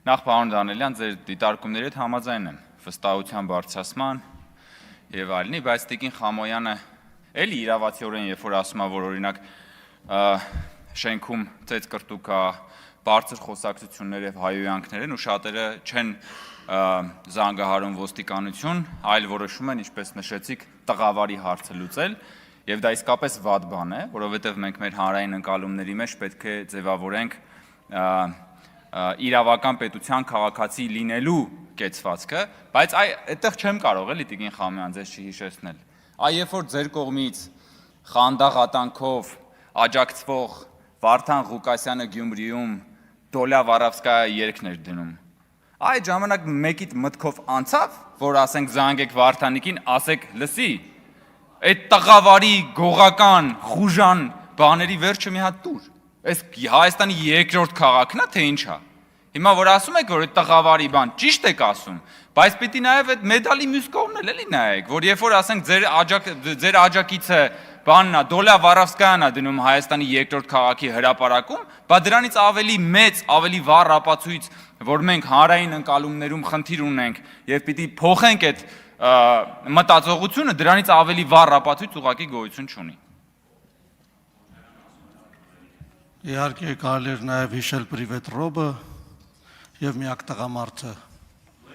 Նախ պարոն Դանելյան, ձեր դիտարկումների հետ համաձայն եմ վստահության բարձրացման եւ այլնի, բայց Տիկին Խամոյանը էլի իրավացիորեն երբ որ ասում է, որ օրինակ շենքում ծեծ կրտուկ կա, բարձր խոսակցություններ եւ հայոյանքներ են ու շատերը չեն զանգահարում ոստիկանություն, այլ որոշում են, ինչպես նշեցիք, տղավարի հարցը լուծել եւ դա իսկապես վատ բան է, որովհետեւ մենք մեր հանրային ընկալումների մեջ պետք է ձևավորենք իրավական պետության քաղաքացի լինելու կեցվածքը, բայց այդտեղ չեմ կարող էլի Տիկին Խամոյան ձեզ չհիշեցնել։ Երբ որ ձեր կողմից խանդաղատանքով աջակցվող Վարդան Ղուկասյանը Գյումրիում Դոլյա Վարավսկայա երգն էր դնում, այդ ժամանակ մեկիդ մտքով անցավ, որ ասենք զանգեք Վարդանիկին, ասեք լսի, այդ տղավարի գողական խուժան բաների վերջը մի հատ տուր։ Այս Հայաստանի երկրորդ քաղաքն է, թե ինչ է։ Հիմա որ ասում եք, որ այդ տղավարի բան ճիշտ եք ասում, բայց պիտի նաև այդ մեդալի մյուս կողմն էլ էլի նայեք, որ երբ որ ասենք ձեր աջակիցը բանն է, Դոլյա Վարավսկայան է դնում Հայաստանի երկրորդ քաղաքի հրապարակում, բա դրանից ավելի մեծ, ավելի վառ ապացույց, որ մենք հանրային ընկալումներում խնդիր ունենք եւ պիտի փոխենք այդ մտածողությունը, դրանից ավելի վառ ապացույց ուղղակի գոյություն չունի։ Իհարկե կարելի էր նաև հիշել Պրիվետ Ռոբը եւ միակ տղամարդը